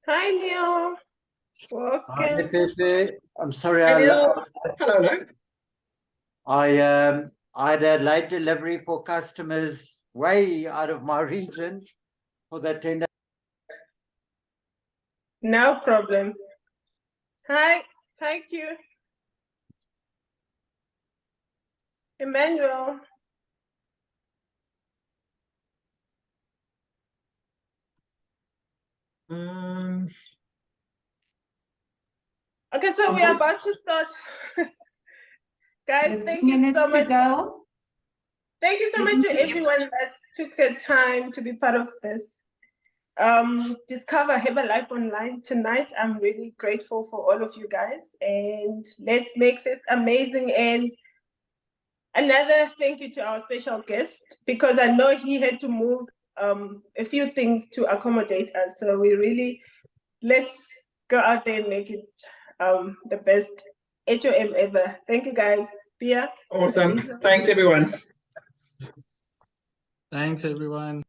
Hi, Neil. Hi, Welcome. Pepe. I'm sorry, Hello, hello. I had a late delivery for customers way out of my region for that 10 days. No problem. Hi, thank you. Emmanuel. Okay, so we are about to start. Guys, thank you so much. Thank you so much to everyone that took the time to be part of this. Discover Herbalife online tonight. I'm really grateful for all of you guys, and let's make this amazing. And another thank you to our special guest, because I know he had to move a few things to accommodate us. So we really, let's go out there and make it the best HOM ever. Thank you guys. Pia. Awesome. Lisa. Thanks, everyone. Thanks, everyone.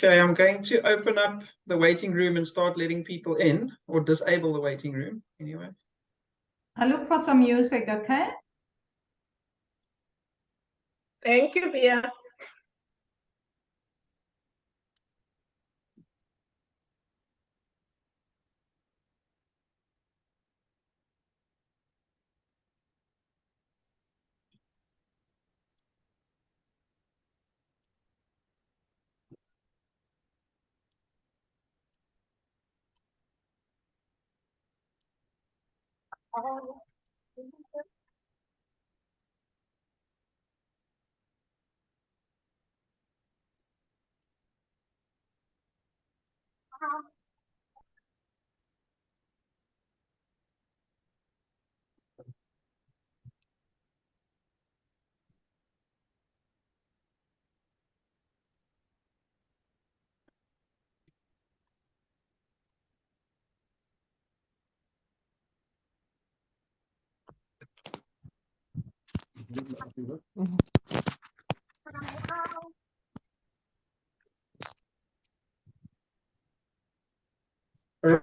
Okay, I'm going to open up the waiting room and start letting people in, or disable the waiting room anyway. I look for some music, okay? Thank you, Pia.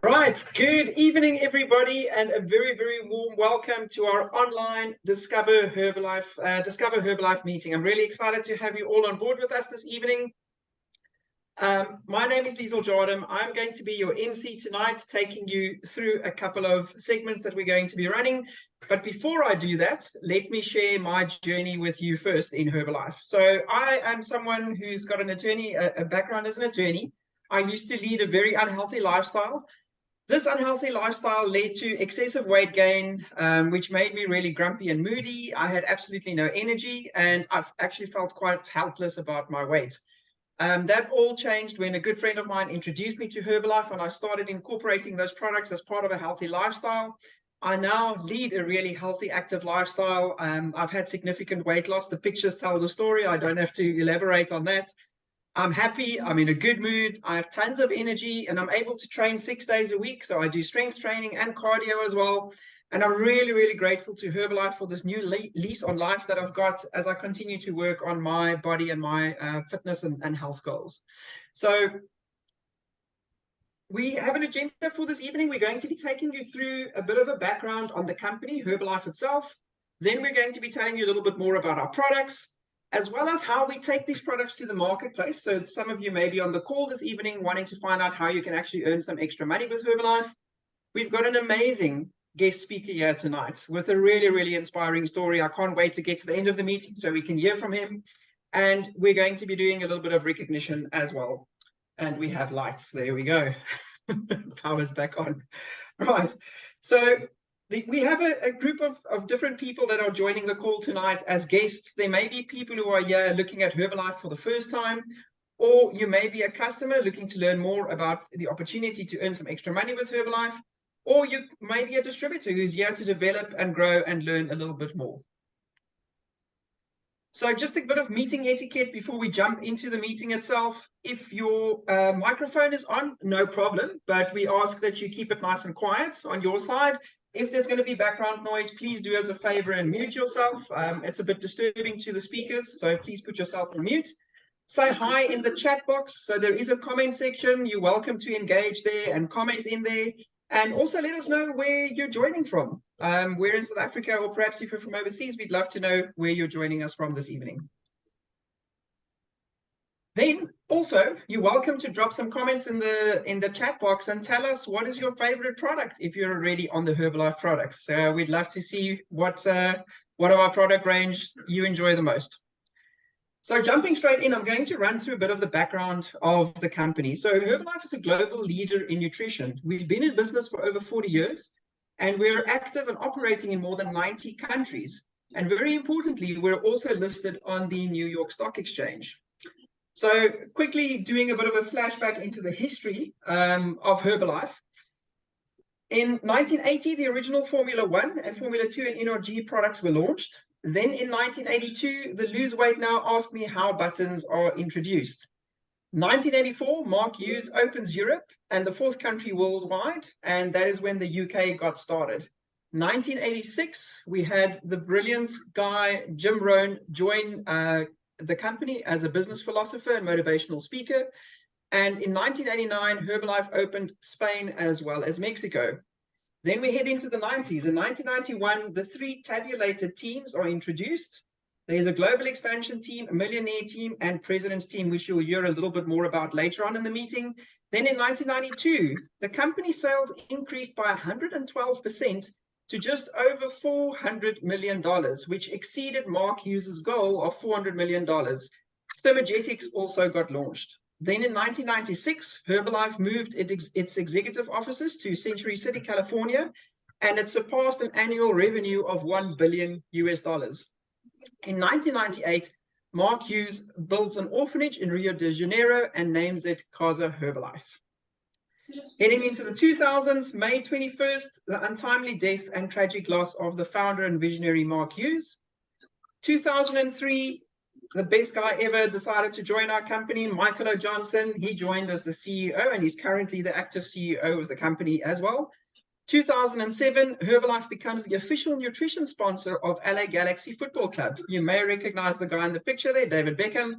Right, good evening, everybody, and a very, very warm welcome to our online Discover Herbalife meeting. I'm really excited to have you all on board with us this evening. My name is Liesl Jardim. I'm going to be your MC tonight, taking you through a couple of segments that we're going to be running. But before I do that, let me share my journey with you first in Herbalife. So I am someone who's got a background as an attorney. I used to lead a very unhealthy lifestyle. This unhealthy lifestyle led to excessive weight gain, which made me really grumpy and moody. I had absolutely no energy, and I've actually felt quite helpless about my weight. That all changed when a good friend of mine introduced me to Herbalife, and I started incorporating those products as part of a healthy lifestyle. I now lead a really healthy, active lifestyle. I've had significant weight loss. The pictures tell the story. I don't have to elaborate on that. I'm happy, I'm in a good mood, I have tons of energy, and I'm able to train 6 days a week. So I do strength training and cardio as well. And I'm really, really grateful to Herbalife for this new lease on life that I've got as I continue to work on my body and my fitness and health goals. So we have an agenda for this evening. We're going to be taking you through a bit of a background on the company, Herbalife itself. Then we're going to be telling you a little bit more about our products, as well as how we take these products to the marketplace. So some of you may be on the call this evening wanting to find out how you can actually earn some extra money with Herbalife. We've got an amazing guest speaker here tonight with a really, really inspiring story. I can't wait to get to the end of the meeting so we can hear from him. And we're going to be doing a little bit of recognition as well. And we have lights. There we go. Power's back on. Right. So we have a group of different people that are joining the call tonight as guests. There may be people who are here looking at Herbalife for the first time, or you may be a customer looking to learn more about the opportunity to earn some extra money with Herbalife, or you may be a distributor who's here to develop and grow and learn a little bit more. So just a bit of meeting etiquette before we jump into the meeting itself. If your microphone is on, no problem, but we ask that you keep it nice and quiet on your side. If there's going to be background noise, please do us a favor and mute yourself. It's a bit disturbing to the speakers, so please put yourself on mute. Say hi in the chat box. So there is a comment section. You're welcome to engage there and comment in there. And also let us know where you're joining from. We're in South Africa, or perhaps if you're from overseas, we'd love to know where you're joining us from this evening. Then also, you're welcome to drop some comments in the chat box and tell us what is your favorite product if you're already on the Herbalife products. We'd love to see what of our product range you enjoy the most. So jumping straight in, I'm going to run through a bit of the background of the company. So Herbalife is a global leader in nutrition. We've been in business for over 40 years, and we're active and operating in more than 90 countries. And very importantly, we're also listed on the New York Stock Exchange. So quickly doing a bit of a flashback into the history of Herbalife. In 1980, the original Formula 1 and Formula 2 and NRG products were launched. Then in 1982, the Lose Weight Now Ask Me How buttons are introduced. 1984, Mark Hughes opens Europe and the fourth country worldwide, and that is when the UK got started. 1986, we had the brilliant guy, Jim Rohn, join the company as a business philosopher and motivational speaker. And in 1989, Herbalife opened Spain as well as Mexico. Then we head into the 90s. In 1991, the three tabulated teams are introduced. There's a global expansion team, a millionaire team, and president's team, which you'll hear a little bit more about later on in the meeting. Then in 1992, the company sales increased by 112% to just over $400 million, which exceeded Mark Hughes' goal of $400 million. Thermogetics also got launched. Then in 1996, Herbalife moved its executive offices to Century City, California, and it surpassed an annual revenue of $1 billion US. In 1998, Mark Hughes builds an orphanage in Rio de Janeiro and names it Casa Herbalife. Heading into the 2000s, May 21st, the untimely death and tragic loss of the founder and visionary Mark Hughes. 2003, the best guy ever decided to join our company, Michael O'Johnson. He joined as the CEO, and he's currently the active CEO of the company as well. 2007, Herbalife becomes the official nutrition sponsor of LA Galaxy Football Club. You may recognize the guy in the picture there, David Beckham.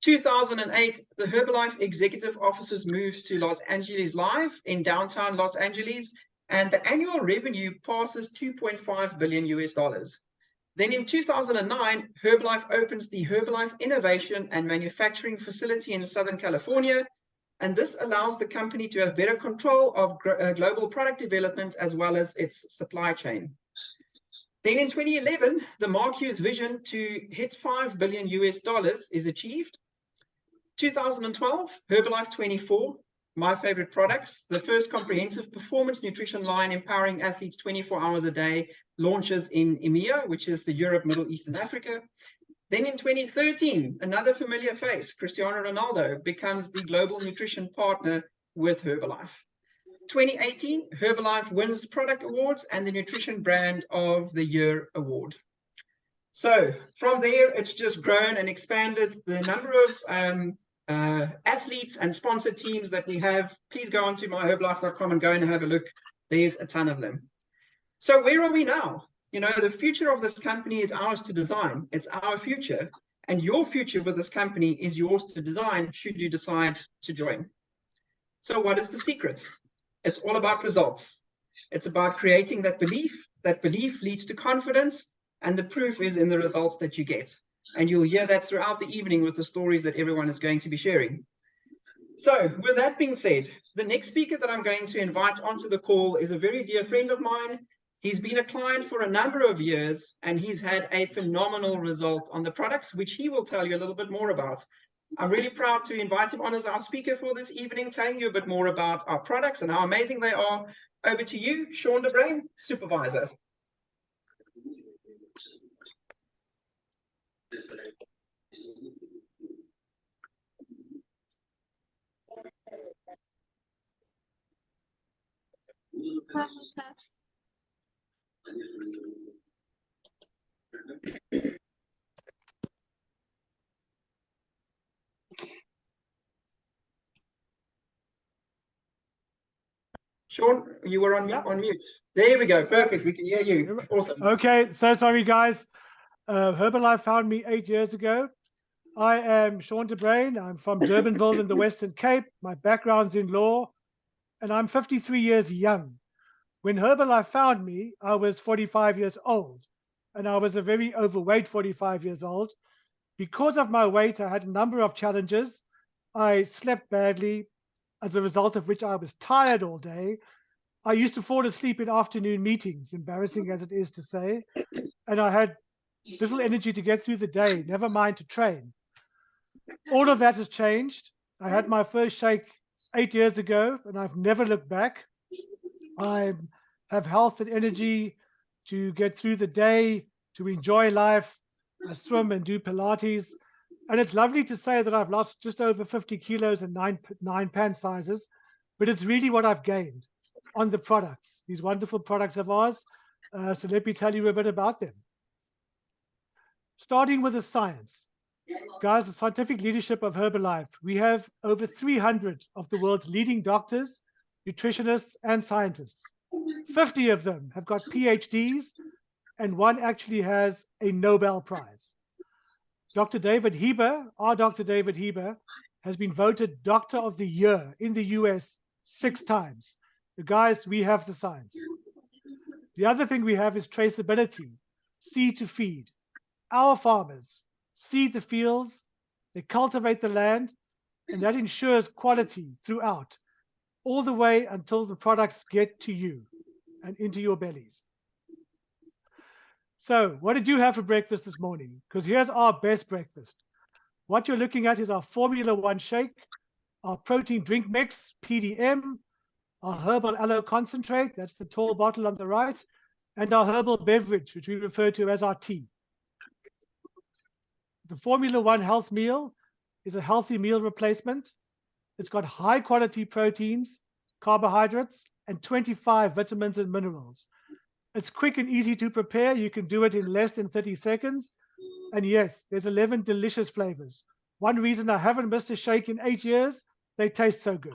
2008, the Herbalife executive offices moves to Los Angeles Live in downtown Los Angeles, and the annual revenue passes $2.5 billion US. Then in 2009, Herbalife opens the Herbalife Innovation and Manufacturing Facility in Southern California, and this allows the company to have better control of global product development as well as its supply chain. Then in 2011, the Mark Hughes vision to hit $5 billion US is achieved. 2012, Herbalife 24, my favorite products, the first comprehensive performance nutrition line empowering athletes 24 hours a day, launches in EMEA, which is the Europe, Middle East, and Africa. Then in 2013, another familiar face, Cristiano Ronaldo, becomes the global nutrition partner with Herbalife. 2018, Herbalife wins product awards and the Nutrition Brand of the Year award. So from there, it's just grown and expanded. The number of athletes and sponsored teams that we have, please go on to myherbalife.com and go and have a look. There's a ton of them. So where are we now? You know, the future of this company is ours to design. It's our future. And your future with this company is yours to design should you decide to join. So what is the secret? It's all about results. It's about creating that belief. That belief leads to confidence, and the proof is in the results that you get. And you'll hear that throughout the evening with the stories that everyone is going to be sharing. So with that being said, the next speaker that I'm going to invite onto the call is a very dear friend of mine. He's been a client for a number of years, and he's had a phenomenal result on the products, which he will tell you a little bit more about. I'm really proud to invite him on as our speaker for this evening, telling you a bit more about our products and how amazing they are. Over to you, Sean de Bruin, supervisor. Sean, you were on mute. There we go. Perfect. We can hear you. Awesome. Okay, so sorry, guys. Herbalife found me 8 years ago. I am Sean de Bruin. I'm from Durbanville in the Western Cape. My background's in law, and I'm 53 years young. When Herbalife found me, I was 45 years old, and I was a very overweight 45 years old. Because of my weight, I had a number of challenges. I slept badly, as a result of which I was tired all day. I used to fall asleep in afternoon meetings, embarrassing as it is to say, and I had little energy to get through the day, never mind to train. All of that has changed. I had my first shake 8 years ago, and I've never looked back. I have health and energy to get through the day, to enjoy life. I swim and do Pilates. And it's lovely to say that I've lost just over 50 kilos and nine pant sizes, but it's really what I've gained on the products, these wonderful products of ours. So let me tell you a bit about them. Starting with the science. Guys, the scientific leadership of Herbalife. We have over 300 of the world's leading doctors, nutritionists, and scientists. 50 of them have got PhDs, and one actually has a Nobel Prize. Dr. David Heber, our Dr. David Heber, has been voted Doctor of the Year in the US 6 times. So guys, we have the science. The other thing we have is traceability, seed to feed. Our farmers seed the fields, they cultivate the land, and that ensures quality throughout, all the way until the products get to you and into your bellies. So what did you have for breakfast this morning? Because here's our best breakfast. What you're looking at is our Formula 1 shake, our protein drink mix, PDM, our herbal aloe concentrate, that's the tall bottle on the right, and our herbal beverage, which we refer to as our tea. The Formula 1 health meal is a healthy meal replacement. It's got high quality proteins, carbohydrates, and 25 vitamins and minerals. It's quick and easy to prepare. You can do it in less than 30 seconds. And yes, there's 11 delicious flavors. One reason I haven't missed a shake in 8 years, they taste so good.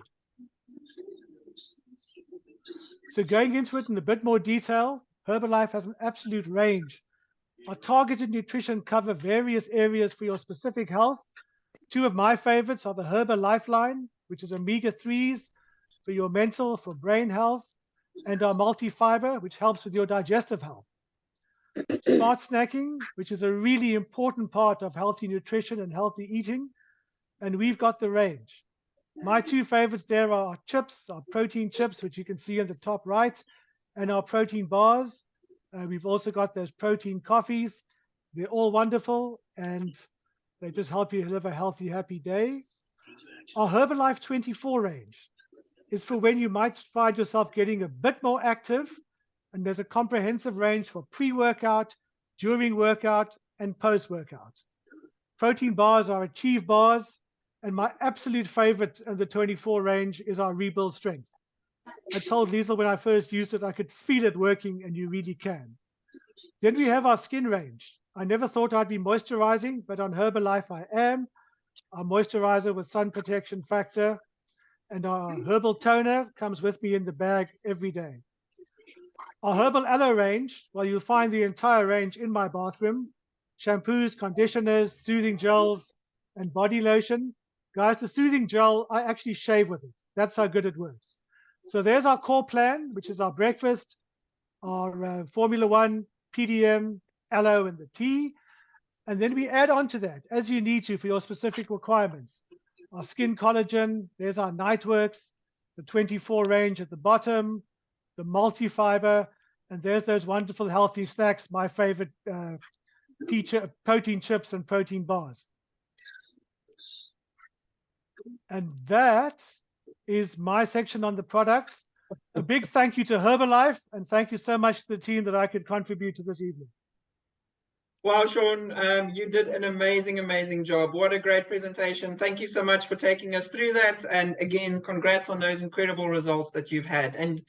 So going into it in a bit more detail, Herbalife has an absolute range. Our targeted nutrition cover various areas for your specific health. 2 of my favorites are the Herbal Lifeline, which is omega-3s for your mental, for brain health, and our multi-fiber, which helps with your digestive health. Smart snacking, which is a really important part of healthy nutrition and healthy eating, and we've got the range. My 2 favorites there are our chips, our protein chips, which you can see in the top right, and our protein bars. We've also got those protein coffees. They're all wonderful, and they just help you live a healthy, happy day. Our Herbalife 24 range is for when you might find yourself getting a bit more active, and there's a comprehensive range for pre-workout, during workout, and post-workout. Protein bars are Achieve bars, and my absolute favorite in the 24 range is our Rebuild Strength. I told Liesl when I first used it, I could feel it working, and you really can. Then we have our skin range. I never thought I'd be moisturizing, but on Herbalife I am. Our moisturizer with sun protection factor, and our herbal toner comes with me in the bag every day. Our herbal aloe range, well, you'll find the entire range in my bathroom. Shampoos, conditioners, soothing gels, and body lotion. Guys, the soothing gel, I actually shave with it. That's how good it works. So there's our core plan, which is our breakfast, our Formula 1, PDM, aloe, and the tea. And then we add on to that, as you need to for your specific requirements. Our skin collagen, there's our Nightworks, the 24 range at the bottom, the multi-fiber, and there's those wonderful healthy snacks, my favorite protein chips and protein bars. And that is my section on the products. A big thank you to Herbalife, and thank you so much to the team that I could contribute to this evening. Wow, Sean, you did an amazing, amazing job. What a great presentation. Thank you so much for taking us through that. And again, congrats on those incredible results that you've had. And,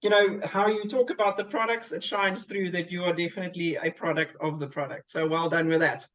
you know, how you talk about the products, it shines through that you are definitely a product of the product. So well done with that.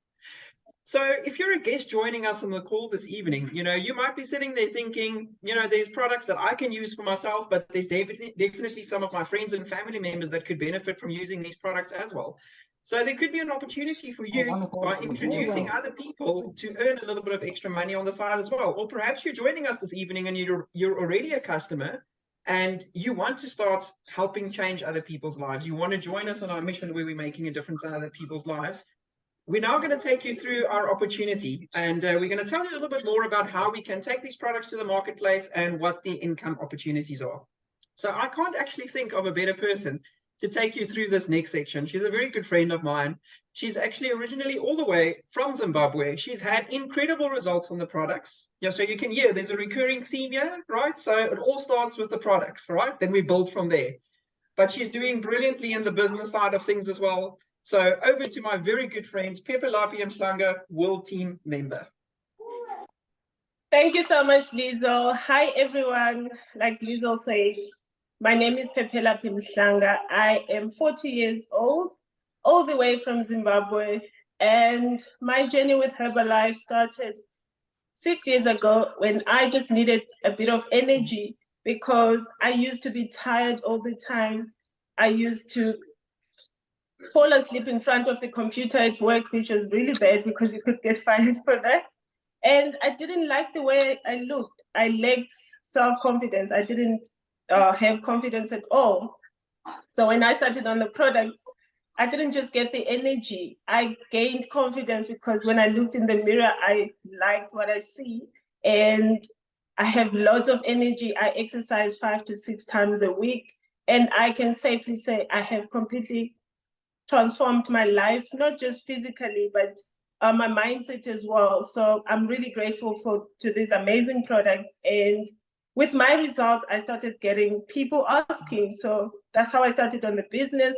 So if you're a guest joining us on the call this evening, you might be sitting there thinking, there's products that I can use for myself, but there's definitely some of my friends and family members that could benefit from using these products as well. So there could be an opportunity for you by introducing other people to earn a little bit of extra money on the side as well. Or perhaps you're joining us this evening and you're already a customer and you want to start helping change other people's lives. You want to join us on our mission where we're making a difference in other people's lives. We're now going to take you through our opportunity, and we're going to tell you a little bit more about how we can take these products to the marketplace and what the income opportunities are. So I can't actually think of a better person to take you through this next section. She's a very good friend of mine. She's actually originally all the way from Zimbabwe. She's had incredible results on the products. Yeah, so you can hear there's a recurring theme here, right? So it all starts with the products, right? Then we build from there. But she's doing brilliantly in the business side of things as well. So over to my very good friends, Phephelaphi Mhlanga, World Team member. Thank you so much, Lizo. Hi, everyone. Like Lizo said, my name is Phephelaphi Mhlanga. I am 40 years old, all the way from Zimbabwe. And my journey with Herbalife started 6 years ago when I just needed a bit of energy because I used to be tired all the time. I used to fall asleep in front of the computer at work, which was really bad because you could get fired for that. And I didn't like the way I looked. I lacked self-confidence. I didn't have confidence at all. So when I started on the products, I didn't just get the energy. I gained confidence because when I looked in the mirror, I liked what I see. And I have lots of energy. I exercise 5 to 6 times a week. And I can safely say I have completely transformed my life, not just physically, but my mindset as well. So I'm really grateful to these amazing products. And with my results, I started getting people asking. So that's how I started on the business,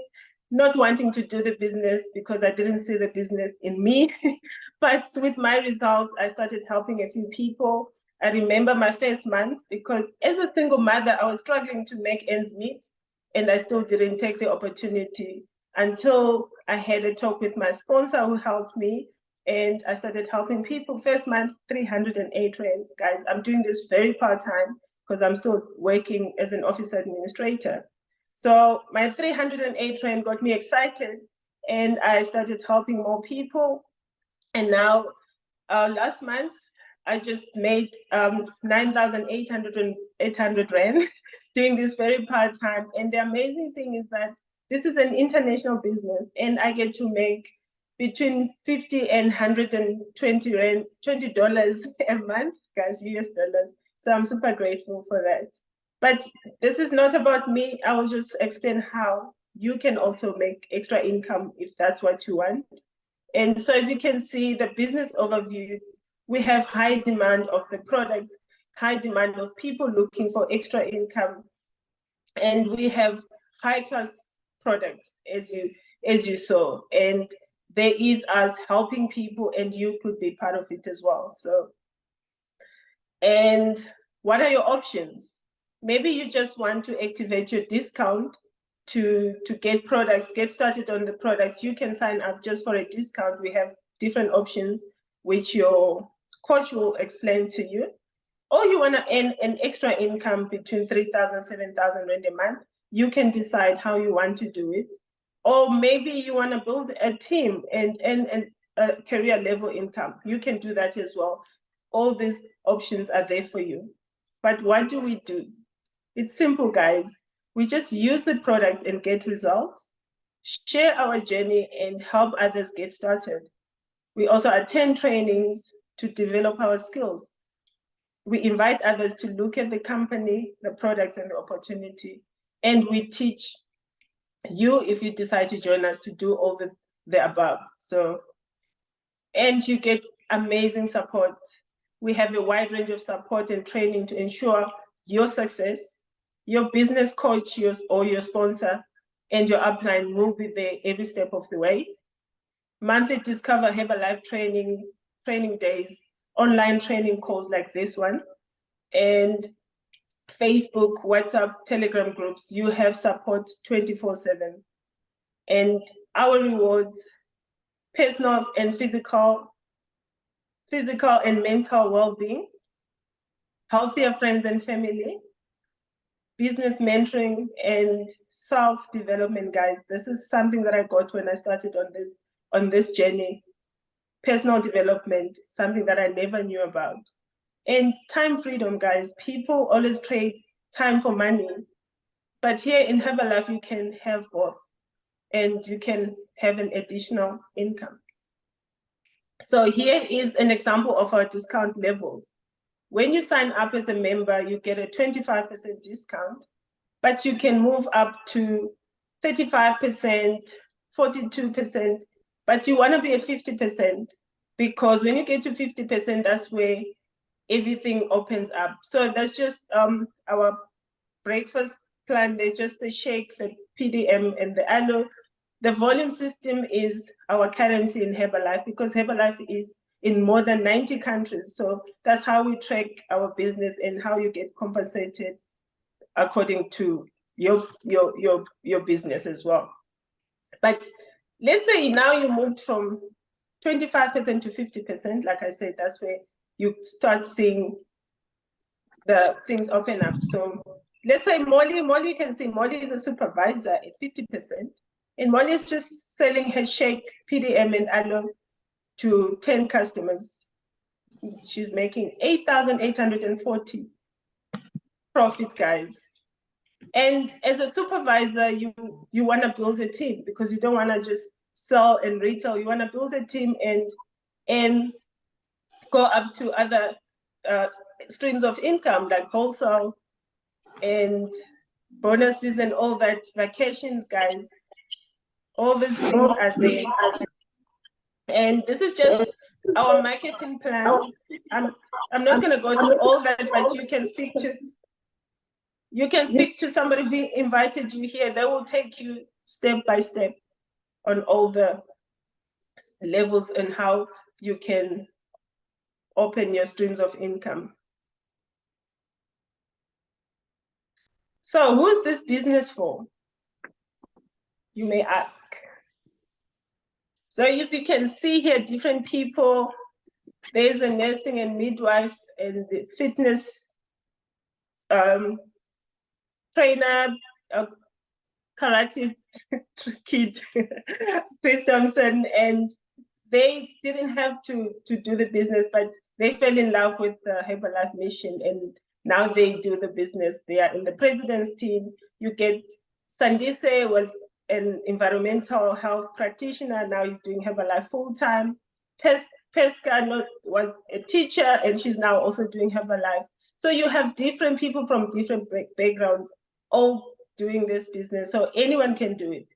not wanting to do the business because I didn't see the business in me. But with my results, I started helping a few people. I remember my first month because as a single mother, I was struggling to make ends meet, and I still didn't take the opportunity until I had a talk with my sponsor who helped me, and I started helping people. First month, 308 rands. Guys, I'm doing this very part-time because I'm still working as an office administrator. So my 308 rand got me excited, and I started helping more people. And now, last month, I just made 9,800 rand doing this very part-time. And the amazing thing is that this is an international business, and I get to make between 50 and 120 rand, $20 a month, guys, US dollars. So I'm super grateful for that. But this is not about me. I will just explain how you can also make extra income if that's what you want. And so as you can see, the business overview, we have high demand of the products, high demand of people looking for extra income. And we have high-class products, as you saw, and there is us helping people, and you could be part of it as well. So, and what are your options? Maybe you just want to activate your discount to get products, get started on the products. You can sign up just for a discount. We have different options which your coach will explain to you. Or you want to earn an extra income between 3,000, 7,000 rand a month. You can decide how you want to do it. Or maybe you want to build a team and a career level income. You can do that as well. All these options are there for you. But what do we do? It's simple, guys. We just use the product and get results, share our journey, and help others get started. We also attend trainings to develop our skills. We invite others to look at the company, the products, and the opportunity. And we teach you, if you decide to join us, to do all the above. So, and you get amazing support. We have a wide range of support and training to ensure your success. Your business coach or your sponsor and your upline will be there every step of the way. Monthly Discover Herbalife training days, online training calls like this one, and Facebook, WhatsApp, Telegram groups. You have support 24/7. And our rewards, personal and physical, physical and mental well-being, healthier friends and family, business mentoring, and self-development, guys. This is something that I got when I started on this journey. Personal development, something that I never knew about. And time freedom, guys. People always trade time for money. But here in Herbalife, you can have both. And you can have an additional income. So here is an example of our discount levels. When you sign up as a member, you get a 25% discount, but you can move up to 35%, 42%, but you want to be at 50%, because when you get to 50%, that's where everything opens up. So that's just our breakfast plan. There's just the shake, the PDM, and the aloe. The volume system is our currency in Herbalife, because Herbalife is in more than 90 countries. So that's how we track our business and how you get compensated according to your business as well. But let's say now you moved from 25% to 50%. Like I said, that's where you start seeing the things open up. So let's say Molly, you can see Molly is a supervisor at 50%. And Molly is just selling her shake, PDM, and aloe to 10 customers. She's making 8,840 profit, guys. And as a supervisor, you want to build a team, because you don't want to just sell and retail. You want to build a team and go up to other streams of income, like wholesale and bonuses and all that, vacations, guys. All these things are there. And this is just our marketing plan. I'm not going to go through all that, but you can speak to somebody who invited you here. They will take you step by step on all the levels and how you can open your streams of income. So who is this business for? You may ask. So as you can see here, different people. There's a nursing and midwife and the fitness trainer, a karate kid, Chris Thompson, and they didn't have to do the business, but they fell in love with the Herbalife mission, and now they do the business. They are in the president's team. You get Sandise was an environmental health practitioner. Now he's doing Herbalife full-time. Pesca was a teacher, and she's now also doing Herbalife. So you have different people from different backgrounds all doing this business. So anyone can do it.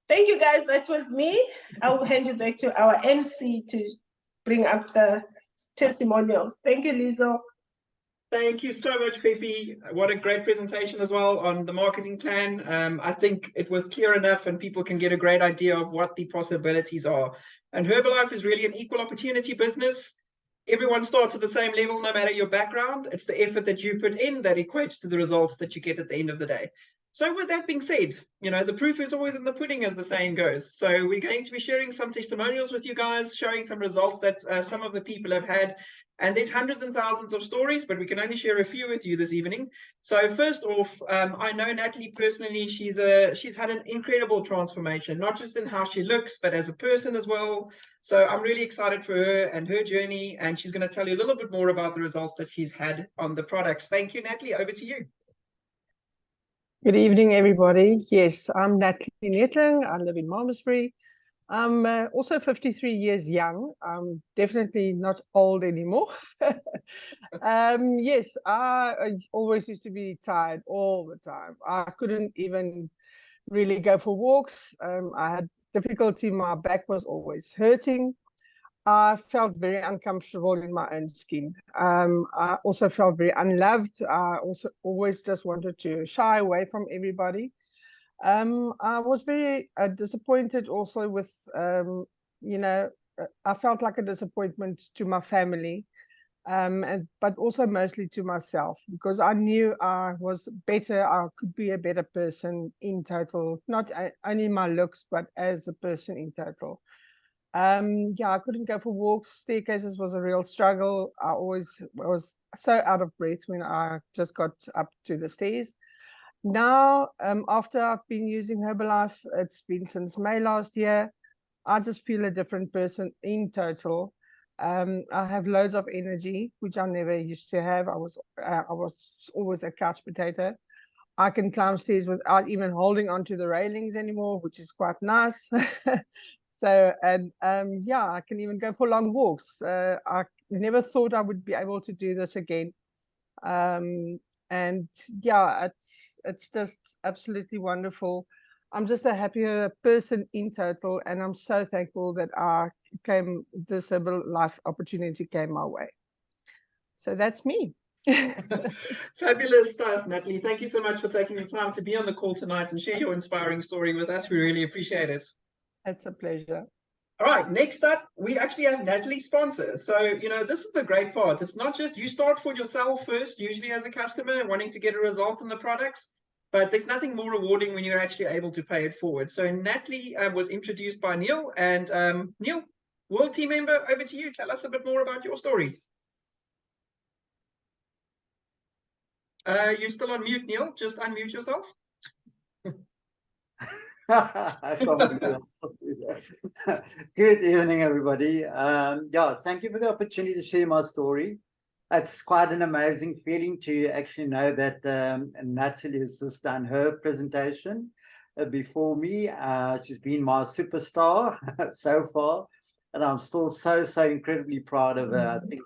Thank you, guys. That was me. I will hand you back to our MC to bring up the testimonials. Thank you, Lizo. Thank you so much, Pepe. What a great presentation as well on the marketing plan. I think it was clear enough and people can get a great idea of what the possibilities are. And Herbalife is really an equal opportunity business. Everyone starts at the same level, no matter your background. It's the effort that you put in that equates to the results that you get at the end of the day. So with that being said, you know, the proof is always in the pudding, as the saying goes. So we're going to be sharing some testimonials with you guys, showing some results that some of the people have had. And there's hundreds and thousands of stories, but we can only share a few with you this evening. So first off, I know Natalie personally. She's had an incredible transformation, not just in how she looks, but as a person as well. So I'm really excited for her and her journey. And she's going to tell you a little bit more about the results that she's had on the products. Thank you, Natalie. Over to you. Good evening, everybody. Yes, I'm Natalie Netling. I live in Malmesbury. I'm also 53 years young. I'm definitely not old anymore. Yes, I always used to be tired all the time. I couldn't even really go for walks. I had difficulty. My back was always hurting. I felt very uncomfortable in my own skin. I also felt very unloved. I also always just wanted to shy away from everybody. I was very disappointed also with, you know, I felt like a disappointment to my family, but also mostly to myself, because I knew I was better. I could be a better person in total, not only my looks, but as a person in total. Yeah, I couldn't go for walks. Staircases was a real struggle. I was so out of breath when I just got up to the stairs. Now, after I've been using Herbalife, it's been since May last year, I just feel a different person in total. I have loads of energy, which I never used to have. I was always a couch potato. I can climb stairs without even holding onto the railings anymore, which is quite nice. So, and yeah, I can even go for long walks. I never thought I would be able to do this again. And yeah, it's just absolutely wonderful. I'm just a happier person in total, and I'm so thankful that this Herbalife opportunity came my way. So that's me. Fabulous stuff, Natalie. Thank you so much for taking the time to be on the call tonight and share your inspiring story with us. We really appreciate it. It's a pleasure. All right, next up, we actually have Natalie's sponsor. So, you know, this is the great part. It's not just you start for yourself first, usually as a customer, wanting to get a result in the products, but there's nothing more rewarding when you're actually able to pay it forward. So Natalie was introduced by Neil, and Neil, World Team member, over to you. Tell us a bit more about your story. You're still on mute, Neil. Just unmute yourself. I probably will do that. Good evening, everybody. Yeah, thank you for the opportunity to share my story. It's quite an amazing feeling to actually know that Natalie has just done her presentation before me. She's been my superstar so far, and I'm still so incredibly proud of her. I think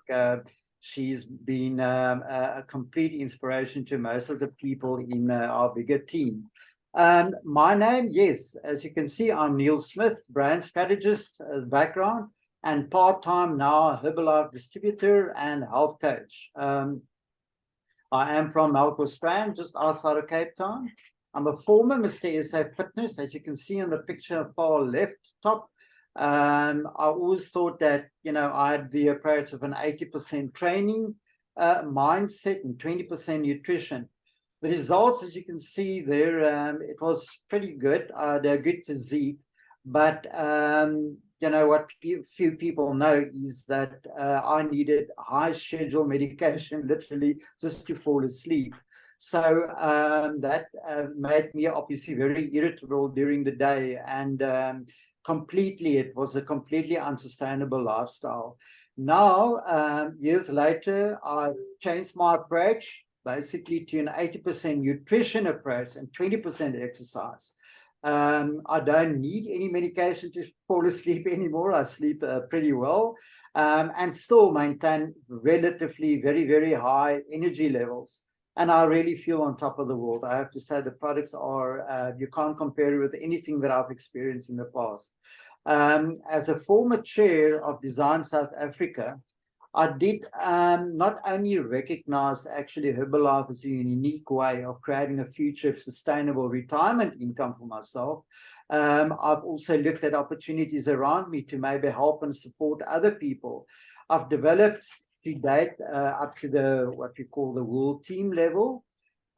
she's been a complete inspiration to most of the people in our bigger team. My name, yes, as you can see, I'm Neil Smith, brand strategist background, and part-time now Herbalife distributor and health coach. I am from Melkbos, just outside of Cape Town. I'm a former Mr. SA Fitness, as you can see in the picture far left top. I always thought that, you know, I had the approach of an 80% training mindset and 20% nutrition. The results, as you can see there, it was pretty good. They're good physique, but you know what few people know is that I needed high schedule medication, literally just to fall asleep. So that made me obviously very irritable during the day, and it was a completely unsustainable lifestyle. Now, years later, I've changed my approach, basically to an 80% nutrition approach and 20% exercise. I don't need any medication to fall asleep anymore. I sleep pretty well, and still maintain relatively very high energy levels. And I really feel on top of the world. I have to say the products are, you can't compare it with anything that I've experienced in the past. As a former chair of Design South Africa, I did not only recognize actually Herbalife as a unique way of creating a future of sustainable retirement income for myself. I've also looked at opportunities around me to maybe help and support other people. I've developed to date up to what we call the world team level,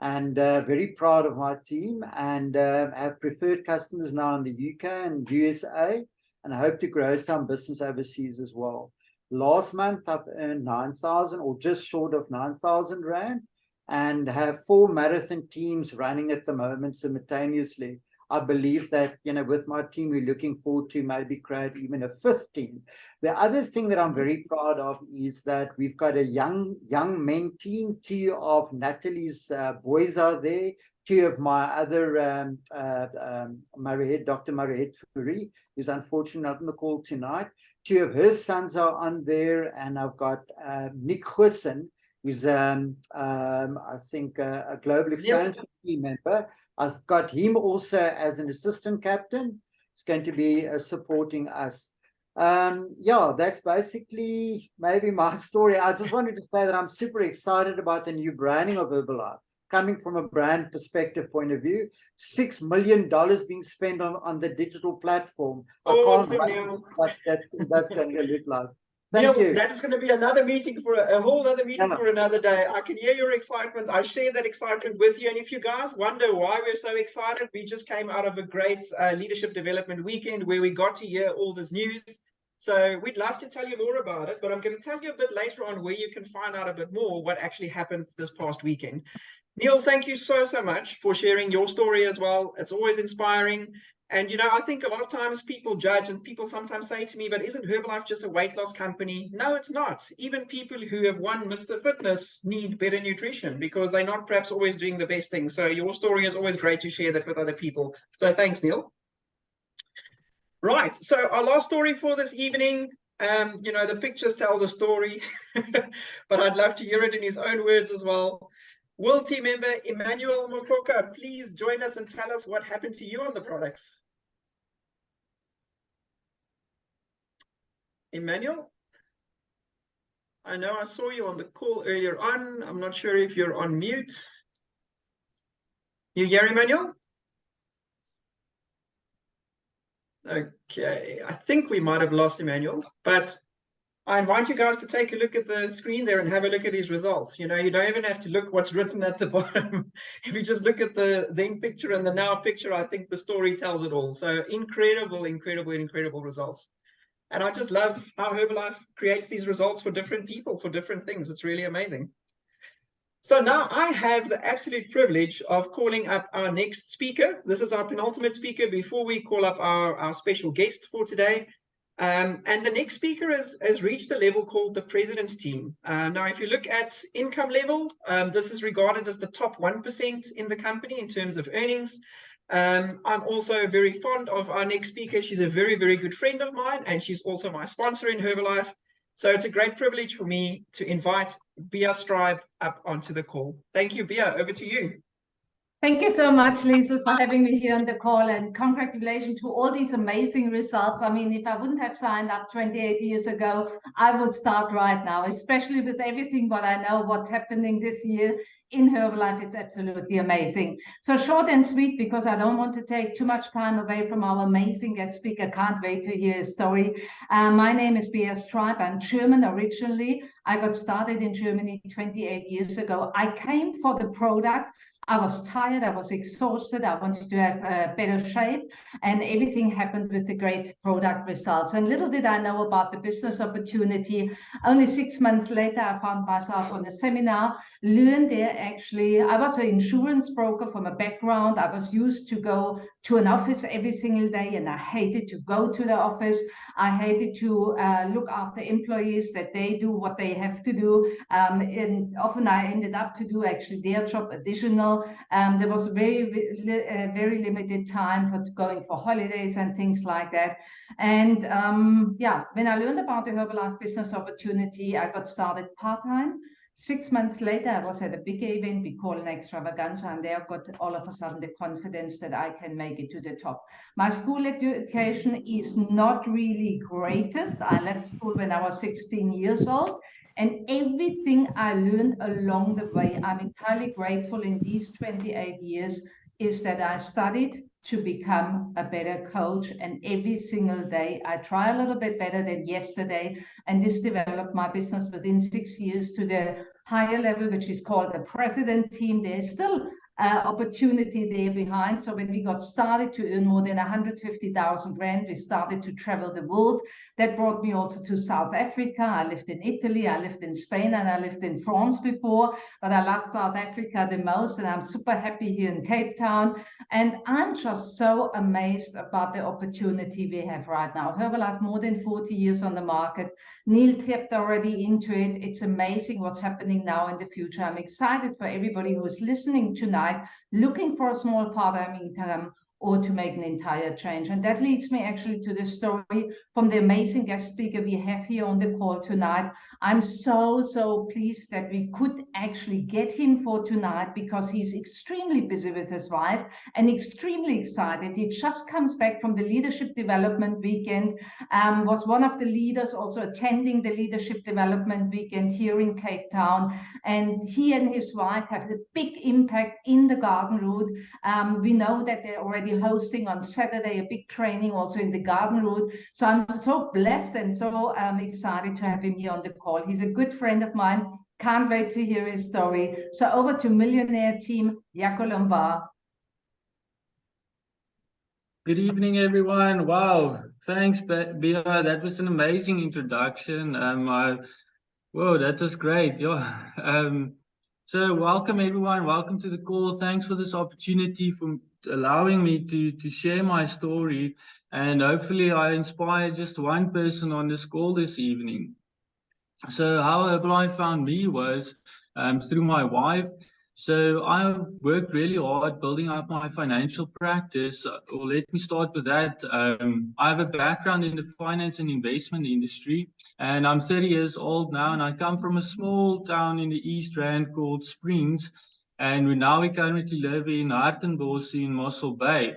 and very proud of my team, and have preferred customers now in the UK and USA, and I hope to grow some business overseas as well. Last month, I've earned 9,000 or just short of 9,000 Rand, and have 4 marathon teams running at the moment simultaneously. I believe that, you know, with my team, we're looking forward to maybe create even a 5th team. The other thing that I'm very proud of is that we've got a young men team. 2 of Natalie's boys are there. 2 of my other, Dr. Mariette Fourie, who's unfortunately not on the call tonight. 2 of her sons are on there, and I've got Nick Hussen, who's I think a global expansion team member. I've got him also as an assistant captain. He's going to be supporting us. Yeah, that's basically maybe my story. I just wanted to say that I'm super excited about the new branding of Herbalife. Coming from a brand perspective point of view, $6 million being spent on the digital platform. Awesome, I can't wait what that's going to look like. Thank you. That is going to be another meeting for a whole other meeting for another day. I can hear your excitement. I share that excitement with you. And if you guys wonder why we're so excited, we just came out of a great leadership development weekend where we got to hear all this news. So we'd love to tell you more about it, but I'm going to tell you a bit later on where you can find out a bit more what actually happened this past weekend. Neil, thank you so much for sharing your story as well. It's always inspiring. And, you know, I think a lot of times people judge, and people sometimes say to me, but isn't Herbalife just a weight loss company? No, it's not. Even people who have won Mr. Fitness need better nutrition because they're not perhaps always doing the best thing. So your story is always great to share that with other people. So thanks, Neil. Right. So our last story for this evening, you know, the pictures tell the story, but I'd love to hear it in his own words as well. Will team member Emmanuel Mokoka please join us and tell us what happened to you on the products? Emmanuel? I know I saw you on the call earlier on. I'm not sure if you're on mute. You hear Emmanuel? Okay, I think we might have lost Emmanuel, but I invite you guys to take a look at the screen there and have a look at his results. You know, you don't even have to look what's written at the bottom. If you just look at the then picture and the now picture, I think the story tells it all. So incredible, incredible, incredible results. And I just love how Herbalife creates these results for different people, for different things. It's really amazing. So now I have the absolute privilege of calling up our next speaker. This is our penultimate speaker before we call up our special guest for today. And the next speaker has reached a level called the President's Team. Now, if you look at income level, this is regarded as the top 1% in the company in terms of earnings. I'm also very fond of our next speaker. She's a very, very good friend of mine, and she's also my sponsor in Herbalife. So it's a great privilege for me to invite Bia Stribe up onto the call. Thank you, Bia. Over to you. Thank you so much, Liesl, for having me here on the call, and congratulations to all these amazing results. I mean, if I wouldn't have signed up 28 years ago, I would start right now, especially with everything what I know what's happening this year in Herbalife. It's absolutely amazing. So short and sweet, because I don't want to take too much time away from our amazing guest speaker. Can't wait to hear his story. My name is Bia Stribe. I'm German originally. I got started in Germany 28 years ago. I came for the product. I was tired, I was exhausted, I wanted to have a better shape, and everything happened with the great product results. And little did I know about the business opportunity. Only 6 months later, I found myself on a seminar, learned there actually. I was an insurance broker from a background. I was used to go to an office every single day, and I hated to go to the office. I hated to look after employees, that they do what they have to do. And often I ended up to do actually their job additional. There was very limited time for going for holidays and things like that. And yeah, when I learned about the Herbalife business opportunity, I got started part-time. 6 months later, I was at a big event we call an extravaganza, and there I got all of a sudden the confidence that I can make it to the top. My school education is not really greatest. I left school when I was 16 years old. And everything I learned along the way, I'm entirely grateful in these 28 years, is that I studied to become a better coach. And every single day, I try a little bit better than yesterday. And this developed my business within 6 years to the higher level, which is called the President Team. There's still opportunity there behind. So when we got started to earn more than 150,000 rand, we started to travel the world. That brought me also to South Africa. I lived in Italy, I lived in Spain, and I lived in France before, but I love South Africa the most, and I'm super happy here in Cape Town. And I'm just so amazed about the opportunity we have right now. Herbalife, more than 40 years on the market. Neil tapped already into it. It's amazing what's happening now in the future. I'm excited for everybody who is listening tonight, looking for a small part-time income or to make an entire change. And that leads me actually to the story from the amazing guest speaker we have here on the call tonight. I'm so pleased that we could actually get him for tonight, because he's extremely busy with his wife and extremely excited. He just comes back from the leadership development weekend, was one of the leaders also attending the leadership development weekend here in Cape Town. And he and his wife have a big impact in the garden route. We know that they're already hosting on Saturday a big training also in the garden route. So I'm so blessed and so excited to have him here on the call. He's a good friend of mine. Can't wait to hear his story. So over to Millionaire team, Jaco Lombard. Good evening, everyone. Wow, thanks, Bia. That was an amazing introduction. Whoa, that was great. Yeah. So welcome, everyone. Welcome to the call. Thanks for this opportunity for allowing me to share my story, and hopefully I inspire just one person on this call this evening. So how Herbalife found me was through my wife. So I worked really hard building up my financial practice. Or let me start with that. I have a background in the finance and investment industry, and I'm 30 years old now, and I come from a small town in the East Rand called Springs, and we currently live in Hartenbos in Mossel Bay.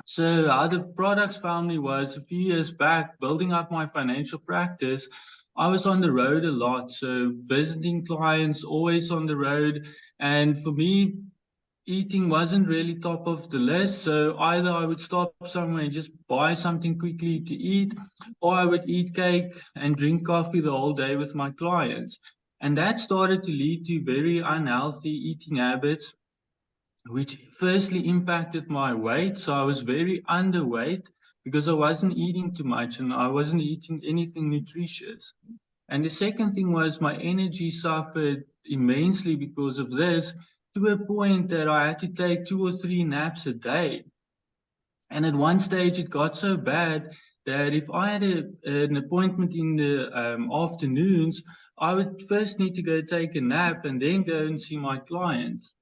So how the products found me was a few years back, building up my financial practice. I was on the road a lot, so visiting clients, always on the road. And for me, eating wasn't really top of the list. So either I would stop somewhere and just buy something quickly to eat, or I would eat cake and drink coffee the whole day with my clients. And that started to lead to very unhealthy eating habits, which firstly impacted my weight. So I was very underweight because I wasn't eating too much and I wasn't eating anything nutritious. And the second thing was my energy suffered immensely because of this, to a point that I had to take 2 or 3 naps a day. And at one stage, it got so bad that if I had an appointment in the afternoons, I would first need to go take a nap and then go and see my clients.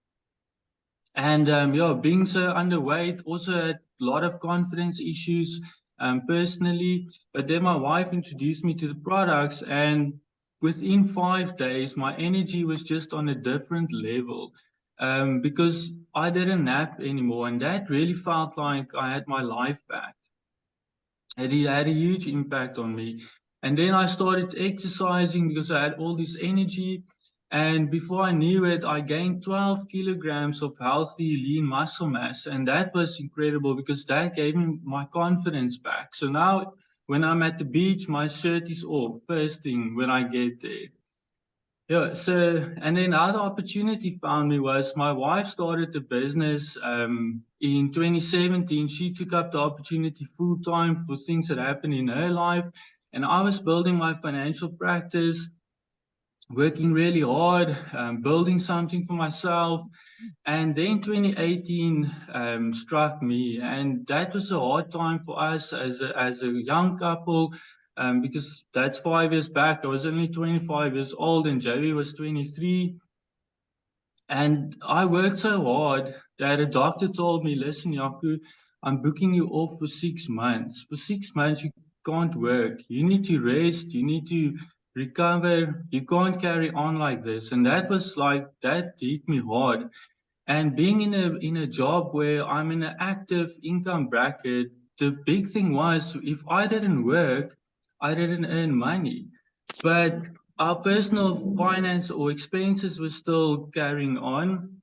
And yeah, being so underweight, also had a lot of confidence issues personally. But then my wife introduced me to the products, and within 5 days, my energy was just on a different level because I didn't nap anymore. And that really felt like I had my life back. It had a huge impact on me. And then I started exercising because I had all this energy. And before I knew it, I gained 12 kilograms of healthy lean muscle mass. And that was incredible because that gave me my confidence back. So now when I'm at the beach, my shirt is off first thing when I get there. Yeah, so, and then other opportunity found me was my wife started a business in 2017. She took up the opportunity full time for things that happened in her life. And I was building my financial practice, working really hard, building something for myself. And then 2018 struck me, and that was a hard time for us as a young couple. Because that's 5 years back. I was only 25 years old and Joey was 23. And I worked so hard that a doctor told me, listen, Jaco, I'm booking you off for 6 months. For 6 months, you can't work. You need to rest. You need to recover. You can't carry on like this. And that was like, that hit me hard. And being in a job where I'm in an active income bracket, the big thing was if I didn't work, I didn't earn money. But our personal finance or expenses were still carrying on,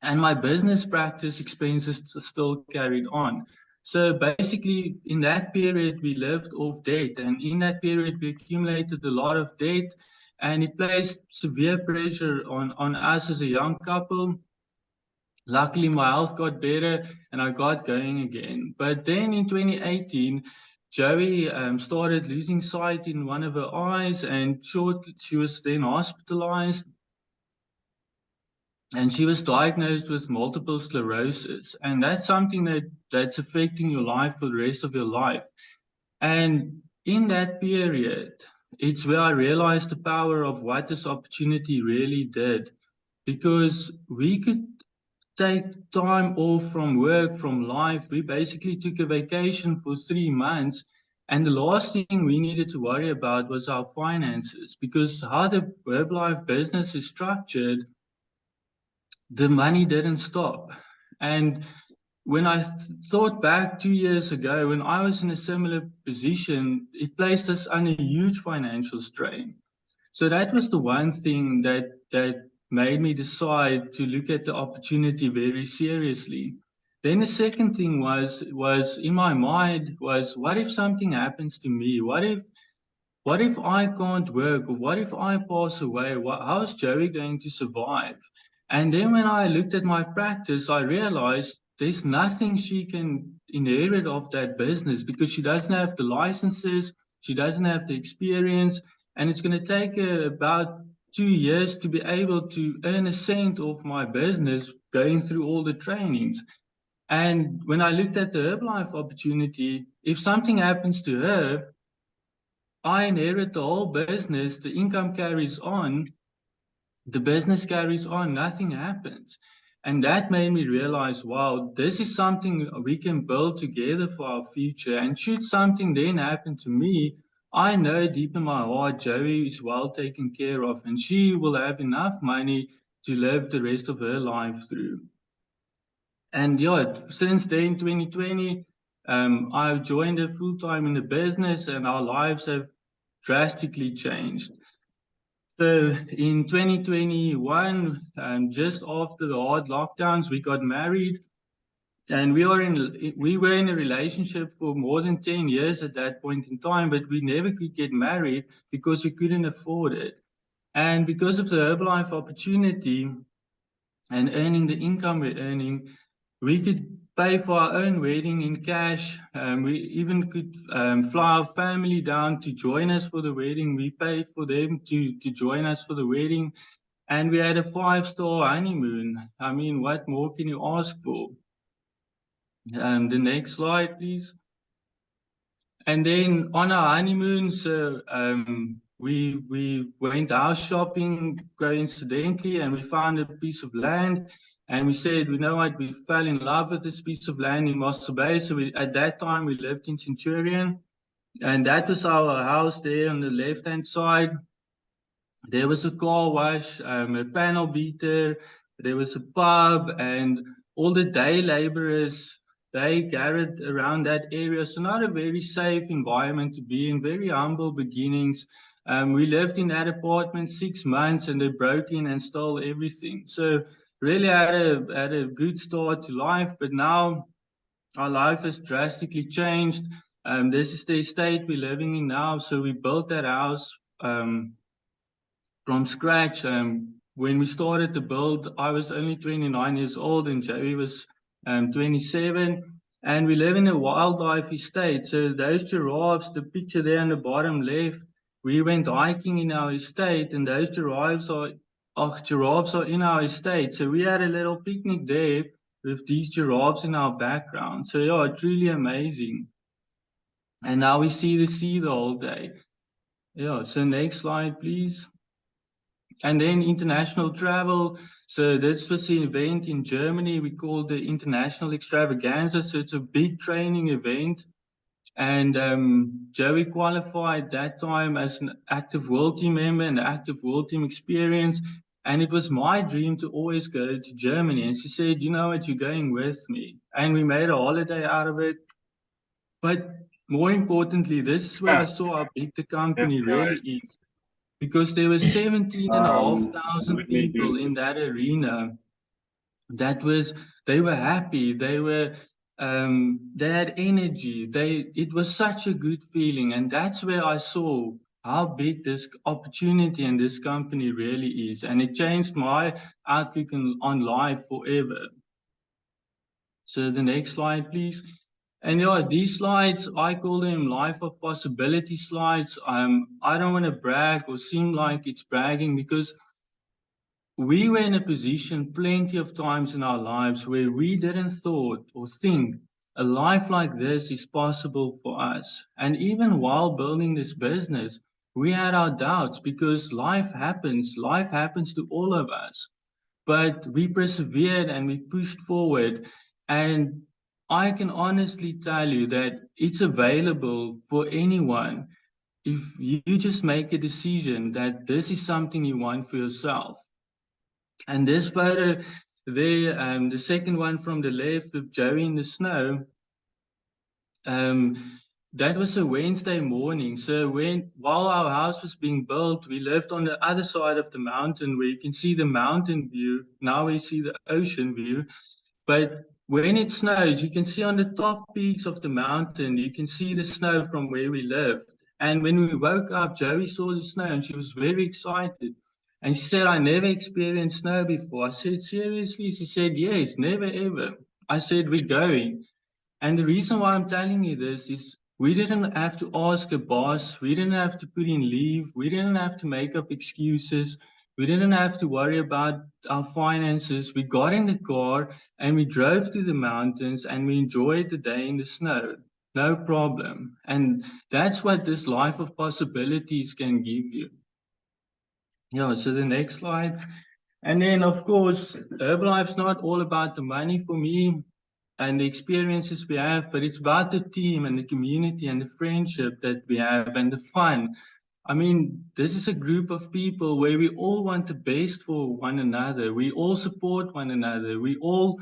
and my business practice expenses still carried on. So basically, in that period, we lived off debt, and in that period, we accumulated a lot of debt, and it placed severe pressure on us as a young couple. Luckily, my health got better and I got going again. But then in 2018, Joey started losing sight in one of her eyes, and she was then hospitalized. And she was diagnosed with multiple sclerosis. And that's something that's affecting your life for the rest of your life. And in that period, it's where I realized the power of what this opportunity really did. Because we could take time off from work, from life. We basically took a vacation for 3 months. And the last thing we needed to worry about was our finances, because how the Herbalife business is structured, the money didn't stop. And when I thought back 2 years ago, when I was in a similar position, it placed us under huge financial strain. So that was the one thing that made me decide to look at the opportunity very seriously. Then the second thing was in my mind was, what if something happens to me? What if I can't work? Or what if I pass away? How is Joey going to survive? And then when I looked at my practice, I realized there's nothing she can inherit of that business because she doesn't have the licenses, she doesn't have the experience, and it's going to take her about 2 years to be able to earn a cent off my business going through all the trainings. And when I looked at the Herbalife opportunity, if something happens to her, I inherit the whole business, the income carries on, the business carries on, nothing happens. And that made me realize, wow, this is something we can build together for our future. And should something then happen to me, I know deep in my heart, Joey is well taken care of, and she will have enough money to live the rest of her life through. And yeah, since then, 2020, I've joined her full-time in the business, and our lives have drastically changed. So in 2021, just after the hard lockdowns, we got married, and we were in a relationship for more than 10 years at that point in time, but we never could get married because we couldn't afford it. And because of the Herbalife opportunity and earning the income we're earning, we could pay for our own wedding in cash. We even could fly our family down to join us for the wedding. We paid for them to join us for the wedding. And we had a 5-star honeymoon. I mean, what more can you ask for? The next slide, please. And then on our honeymoon, so we went house shopping coincidentally, and we found a piece of land. And we said, you know what, we fell in love with this piece of land in Mossel Bay. So at that time, we lived in Centurion. And that was our house there on the left-hand side. There was a car wash, a panel beater, there was a pub, and all the day laborers, they gathered around that area. So not a very safe environment to be in, very humble beginnings. We lived in that apartment 6 months, and they broke in and stole everything. So really had a good start to life, but now our life has drastically changed. This is the estate we're living in now. So we built that house from scratch. When we started to build, I was only 29 years old and Joey was 27. And we live in a wildlife estate. So those giraffes, the picture there on the bottom left, we went hiking in our estate, and those giraffes are in our estate. So we had a little picnic there with these giraffes in our background. So yeah, truly amazing. And now we see the sea the whole day. Yeah, so next slide, please. And then international travel. So this was an event in Germany we called the International Extravaganza. So it's a big training event. And Joey qualified that time as an active world team member and active world team experience. And it was my dream to always go to Germany. And she said, you know what, you're going with me. And we made a holiday out of it. But more importantly, this is where I saw how big the company really is. Because there were 17,500 people in that arena. They were happy. They had energy. It was such a good feeling. And that's where I saw how big this opportunity and this company really is. And it changed my outlook on life forever. So the next slide, please. And yeah, these slides, I call them life of possibility slides. I don't want to brag or seem like it's bragging, because we were in a position plenty of times in our lives where we didn't thought or think a life like this is possible for us. And even while building this business, we had our doubts, because life happens to all of us. But we persevered and we pushed forward. And I can honestly tell you that it's available for anyone if you just make a decision that this is something you want for yourself. And this photo there, the second one from the left with Joey in the snow, that was a Wednesday morning. So while our house was being built, we lived on the other side of the mountain where you can see the mountain view. Now we see the ocean view. But when it snows, you can see on the top peaks of the mountain, you can see the snow from where we lived. And when we woke up, Joey saw the snow and she was very excited. And she said, I never experienced snow before. I said, seriously? She said, yes, never ever. I said, we're going. And the reason why I'm telling you this is we didn't have to ask a boss. We didn't have to put in leave. We didn't have to make up excuses. We didn't have to worry about our finances. We got in the car and we drove to the mountains and we enjoyed the day in the snow. No problem. And that's what this life of possibilities can give you. Yeah, so the next slide. And then, of course, Herbalife's not all about the money for me and the experiences we have, but it's about the team and the community and the friendship that we have and the fun. I mean, this is a group of people where we all want the best for one another. We all support one another. We are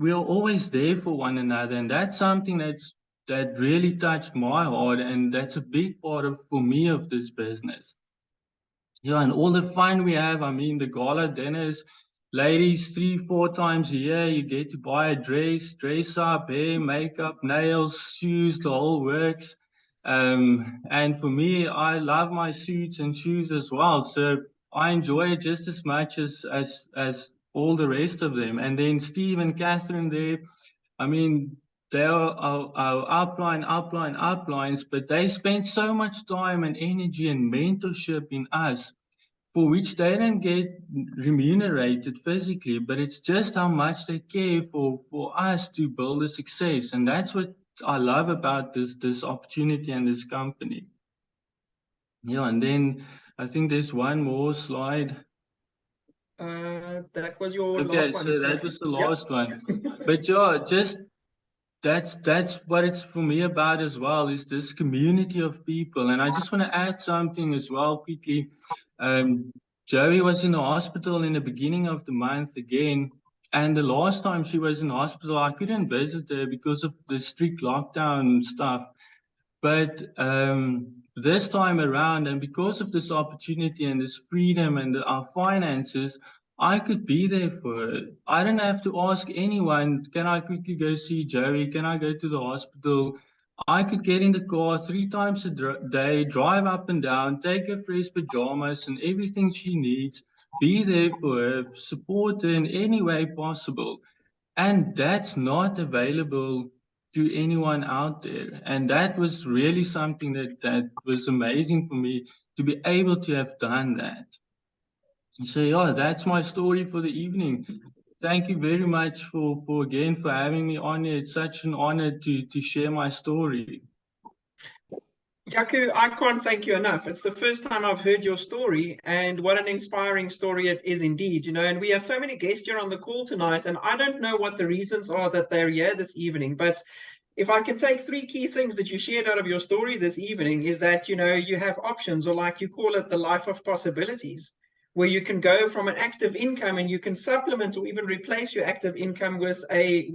always there for one another. And that's something that really touched my heart. And that's a big part for me of this business. Yeah, and all the fun we have. I mean, the gala dinners, ladies, 3-4 times a year, you get to buy a dress up, hair, makeup, nails, shoes, the whole works. And for me, I love my suits and shoes as well. So I enjoy it just as much as all the rest of them. And then Steve and Catherine there, I mean, they are our uplines, but they spend so much time and energy and mentorship in us, for which they don't get remunerated physically, but it's just how much they care for us to build a success. And that's what I love about this opportunity and this company. Yeah, and then I think there's one more slide. That was your last one. Okay, so that was the last one. But yeah, just that's what it's for me about as well, is this community of people. And I just want to add something as well quickly. Joey was in the hospital in the beginning of the month again, and the last time she was in hospital, I couldn't visit her because of the strict lockdown stuff. But this time around, and because of this opportunity and this freedom and our finances, I could be there for her. I don't have to ask anyone, can I quickly go see Joey? Can I go to the hospital? I could get in the car 3 times a day, drive up and down, take her fresh pajamas and everything she needs, be there for her, support her in any way possible. And that's not available to anyone out there. And that was really something that was amazing for me, to be able to have done that. So yeah, that's my story for the evening. Thank you very much for again for having me on here. It's such an honor to share my story. Jaco, I can't thank you enough. It's the first time I've heard your story, and what an inspiring story it is indeed, you know. And we have so many guests here on the call tonight, and I don't know what the reasons are that they're here this evening, but if I can take 3 key things that you shared out of your story this evening, is that, you know, you have options, or like you call it, the life of possibilities, where you can go from an active income and you can supplement or even replace your active income with a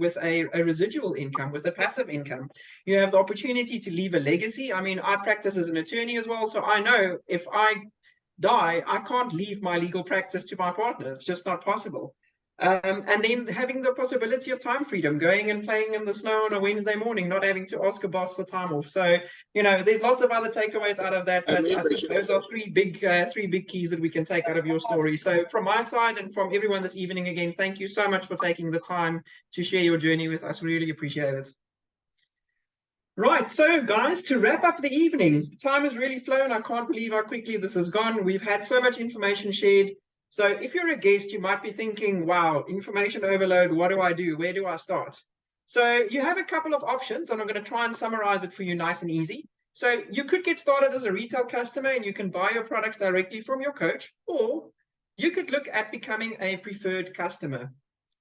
residual income, with a passive income. You have the opportunity to leave a legacy. I mean, I practice as an attorney as well, so I know if I die, I can't leave my legal practice to my partner. It's just not possible. And then having the possibility of time freedom, going and playing in the snow on a Wednesday morning, not having to ask a boss for time off. So, you know, there's lots of other takeaways out of that, but I think those are three big keys that we can take out of your story. So from my side and from everyone this evening, again, thank you so much for taking the time to share your journey with us. Really appreciate it. Right, so guys, to wrap up the evening, time has really flown. I can't believe how quickly this has gone. We've had so much information shared. So if you're a guest, you might be thinking, wow, information overload, what do I do? Where do I start? So you have a couple of options, and I'm going to try and summarize it for you nice and easy. So you could get started as a retail customer and you can buy your products directly from your coach, or you could look at becoming a preferred customer.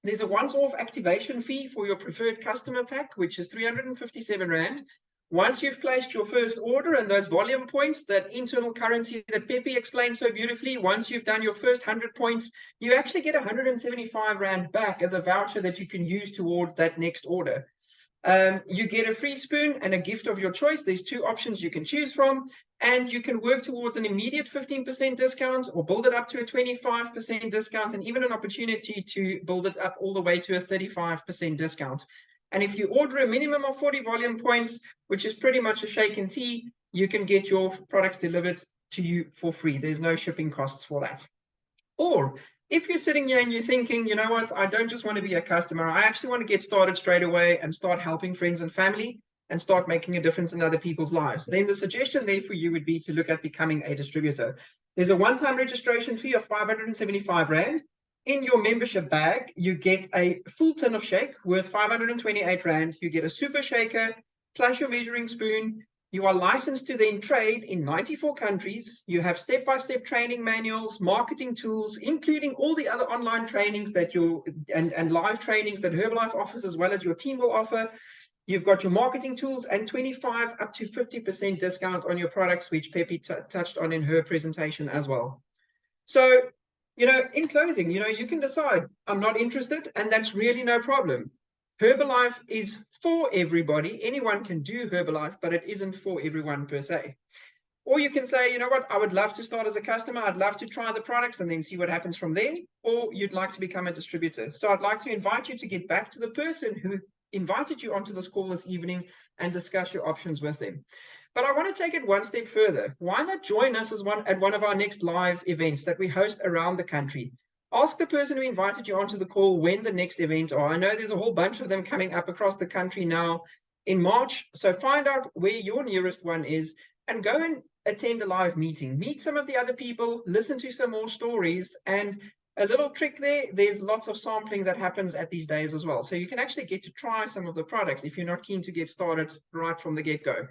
There's a once-off activation fee for your preferred customer pack, which is 357 Rand. Once you've placed your first order and those volume points, that internal currency that Pepe explained so beautifully, once you've done your first 100 points, you actually get 175 Rand back as a voucher that you can use toward that next order. You get a free spoon and a gift of your choice. There's 2 options you can choose from, and you can work towards an immediate 15% discount, or build it up to a 25% discount, and even an opportunity to build it up all the way to a 35% discount. And if you order a minimum of 40 volume points, which is pretty much a shake and tea, you can get your products delivered to you for free. There's no shipping costs for that. Or if you're sitting here and you're thinking, you know what, I don't just want to be a customer, I actually want to get started straight away and start helping friends and family and start making a difference in other people's lives, then the suggestion there for you would be to look at becoming a distributor. There's a one-time registration fee of 575 Rand. In your membership bag, you get a full tin of shake worth 528 Rand. You get a super shaker plus your measuring spoon. You are licensed to then trade in 94 countries. You have step-by-step training manuals, marketing tools, including all the other online trainings that and live trainings that Herbalife offers, as well as your team will offer. You've got your marketing tools and 25 up to 50% discount on your products, which Pepe touched on in her presentation as well. So, you know, in closing, you know, you can decide, I'm not interested, and that's really no problem. Herbalife is for everybody. Anyone can do Herbalife, but it isn't for everyone per se. Or you can say, you know what, I would love to start as a customer. I'd love to try the products and then see what happens from there. Or you'd like to become a distributor. So I'd like to invite you to get back to the person who invited you onto this call this evening and discuss your options with them. But I want to take it one step further. Why not join us at one of our next live events that we host around the country? Ask the person who invited you onto the call when the next events are. I know there's a whole bunch of them coming up across the country now in March. So find out where your nearest one is and go and attend a live meeting. Meet some of the other people, listen to some more stories, and a little trick there, there's lots of sampling that happens at these days as well. So you can actually get to try some of the products if you're not keen to get started right from the get-go.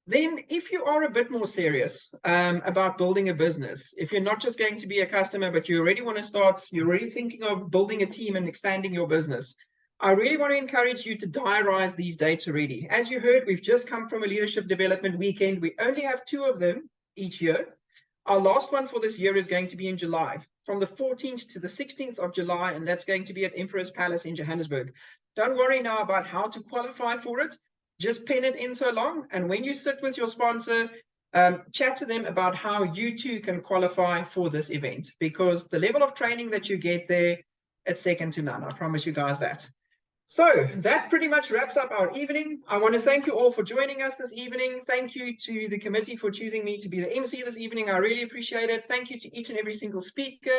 Then if you are a bit more serious about building a business, if you're not just going to be a customer, but you already want to start, you're already thinking of building a team and expanding your business, I really want to encourage you to diarize these dates already. As you heard, we've just come from a leadership development weekend. We only have 2 of them each year. Our last one for this year is going to be in July, from the 14th to the 16th of July, and that's going to be at Emperor's Palace in Johannesburg. Don't worry now about how to qualify for it. Just pen it in so long, and when you sit with your sponsor, chat to them about how you too can qualify for this event, because the level of training that you get there, it's second to none. I promise you guys that. So that pretty much wraps up our evening. I want to thank you all for joining us this evening. Thank you to the committee for choosing me to be the MC this evening. I really appreciate it. Thank you to each and every single speaker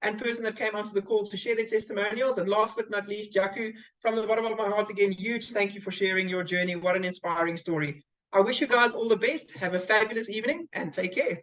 and person that came onto the call to share their testimonials. And last but not least, Jaco, from the bottom of my heart, again, huge thank you for sharing your journey. What an inspiring story. I wish you guys all the best. Have a fabulous evening and take care.